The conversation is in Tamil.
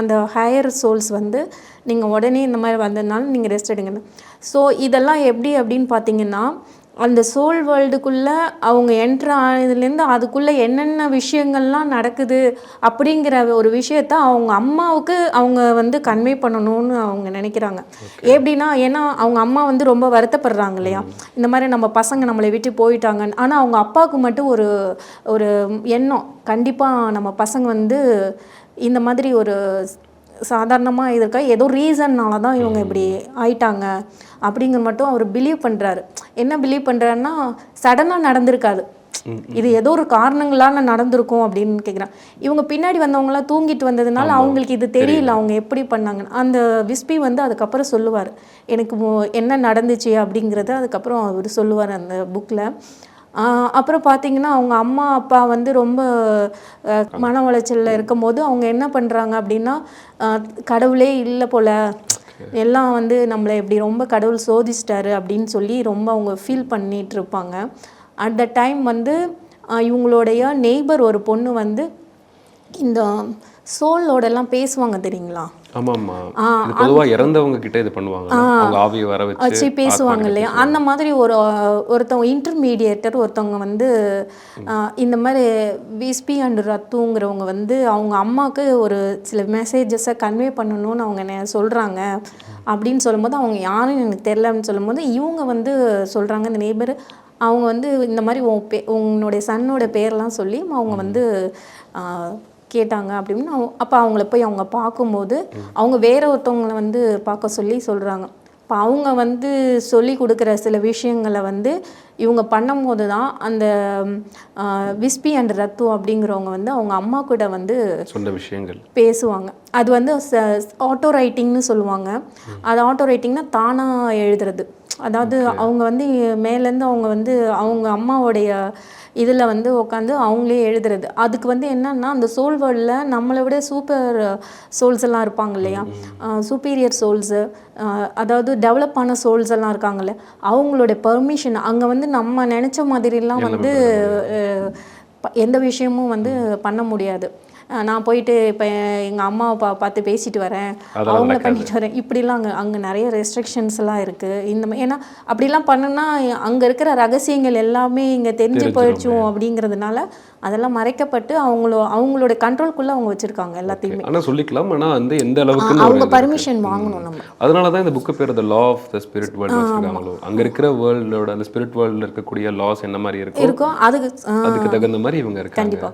அந்த ஹையர் சோல்ஸ் வந்து நீங்கள் உடனே இந்த மாதிரி வந்ததுனால நீங்கள் ரெஸ்ட் எடுங்க. ஸோ இதெல்லாம் எப்படி அப்படின்னு பார்த்தீங்கன்னா, அந்த சோல் வேர்ல்டுக்குள்ளே அவங்க என்ட்ரு ஆனதுலேருந்து அதுக்குள்ளே என்னென்ன விஷயங்கள்லாம் நடக்குது அப்படிங்கிற ஒரு விஷயத்த அவங்க அம்மாவுக்கு அவங்க வந்து கன்வே பண்ணணும்னு அவங்க நினைக்கிறாங்க. எப்படின்னா, ஏன்னா அவங்க அம்மா வந்து ரொம்ப வருத்தப்படுறாங்க இல்லையா, இந்த மாதிரி நம்ம பசங்க நம்மளை விட்டு போயிட்டாங்கன்னு. ஆனால் அவங்க அப்பாவுக்கு மட்டும் ஒரு ஒரு எண்ணம், கண்டிப்பாக நம்ம பசங்க வந்து இந்த மாதிரி ஒரு சாதாரணமாக இருக்கா, ஏதோ ரீசன்னால தான் இவங்க இப்படி ஆயிட்டாங்க அப்படிங்கிற மட்டும் அவர் பிலீவ் பண்ணுறாரு. என்ன பிலீவ் பண்ணுறாருன்னா, சடனாக நடந்திருக்காது, இது ஏதோ ஒரு காரணங்களால் நடந்திருக்கும் அப்படின்னு கேட்குறான். இவங்க பின்னாடி வந்தவங்களாம் தூங்கிட்டு வந்ததுனால அவங்களுக்கு இது தெரியல அவங்க எப்படி பண்ணாங்கன்னு. அந்த விஸ்பி வந்து அதுக்கப்புறம் சொல்லுவார் எனக்கு என்ன நடந்துச்சு அப்படிங்கிறத அதுக்கப்புறம் அவர் சொல்லுவார் அந்த புக்கில். அப்புறம் பார்த்திங்கன்னா, அவங்க அம்மா அப்பா வந்து ரொம்ப மன உளைச்சலில் இருக்கும் போது அவங்க என்ன பண்ணுறாங்க அப்படின்னா, கடவுளே இல்லை போல், எல்லாம் வந்து நம்மளை இப்படி ரொம்ப கடவுள் சோதிச்சிட்டாரு அப்படின்னு சொல்லி ரொம்ப அவங்க ஃபீல் பண்ணிகிட்டு இருப்பாங்க. அட் த டைம் வந்து இவங்களுடைய நெய்பர் ஒரு பொண்ணு வந்து இந்த சோலோடலாம் பேசுவாங்க தெரியுங்களா? ஆமாம்மா, பொதுவாக இறந்தவங்க கிட்ட இது பண்ணுவாங்க, அவங்க ஆவியை வர வச்சு பேசுவாங்க இல்லையா, அந்த மாதிரி ஒருத்தவங்க இன்டர்மீடியேட்டர் ஒருத்தவங்க வந்து இந்த மாதிரி விஸ்பி அண்ட் ரத்துங்கிறவங்க வந்து அவங்க அம்மாவுக்கு ஒரு சில மெசேஜஸை கன்வே பண்ணணும்னு அவங்க சொல்கிறாங்க அப்படின்னு சொல்லும்போது, அவங்க யாரும் எனக்கு தெரிலன்னு சொல்லும்போது இவங்க வந்து சொல்கிறாங்க, இந்த நெய்பர் அவங்க வந்து இந்த மாதிரி உன்னுடைய சன்னோட பேரெலாம் சொல்லி அவங்க வந்து கேட்டாங்க அப்படின்னு. அப்போ அவங்கள போய் அவங்க பார்க்கும்போது அவங்க வேற ஒருத்தவங்களை வந்து பார்க்க சொல்லி சொல்கிறாங்க. இப்போ அவங்க வந்து சொல்லி கொடுக்குற சில விஷயங்களை வந்து இவங்க பண்ணும்போது தான் அந்த விஸ்பி அண்ட் ரத்து அப்படிங்கிறவங்க வந்து அவங்க அம்மா கூட வந்து சொன்ன விஷயங்கள் பேசுவாங்க. அது வந்து ஆட்டோ ரைட்டிங்னு சொல்லுவாங்க. அது ஆட்டோ ரைட்டிங்னா தானாக எழுதுறது. அதாவது அவங்க வந்து மேலேருந்து அவங்க வந்து அவங்க அம்மாவோடைய இதில் வந்து உட்காந்து அவங்களே எழுதுறது. அதுக்கு வந்து என்னன்னா, அந்த சோல் வேர்ல்டில் நம்மளை விட சூப்பர் சோல்ஸ் எல்லாம் இருப்பாங்க இல்லையா, சூப்பீரியர் சோல்ஸு, அதாவது டெவலப் ஆன சோல்ஸ் எல்லாம் இருக்காங்கல்ல, அவங்களோட பெர்மிஷன் அங்கே வந்து நம்ம நினச்ச மாதிரிலாம் வந்து எந்த விஷயமும் வந்து பண்ண முடியாது. நான் போயிட்டு இப்போ எங்கள் அம்மாவை பார்த்து பேசிட்டு வரேன், அவங்கள பண்ணிட்டு வரேன், இப்படிலாம் அங்கே நிறைய ரெஸ்ட்ரிக்ஷன்ஸ் எல்லாம் இருக்குது. இந்த மாதிரி ஏன்னா அப்படிலாம் பண்ணுன்னா அங்கே இருக்கிற ரகசியங்கள் எல்லாமே இங்கே தெரிஞ்சு போயிடுச்சோம் அப்படிங்கிறதுனால அதெல்லாம் மறைக்கப்பட்டு அவங்களோட கண்ட்ரோல்குள்ளே அவங்க வச்சுருக்காங்க எல்லாத்தையுமே. ஆனால் சொல்லிக்கலாம், ஆனால் வந்து எந்த அளவுக்கு அவங்க பர்மிஷன் வாங்கணும் நம்ம. அதனால தான் இந்த புக்கு பேர் the law of the spirit world வச்சுருக்காங்களோ. அங்கே இருக்கிற வேர்ல்டோட அந்த ஸ்பிரிட் வேர்ல்டில் இருக்கக்கூடிய லாஸ் என்ன மாதிரி இருக்கோ அதுக்கு தகுந்த மாதிரி இவங்க இருக்காங்க. கண்டிப்பாக.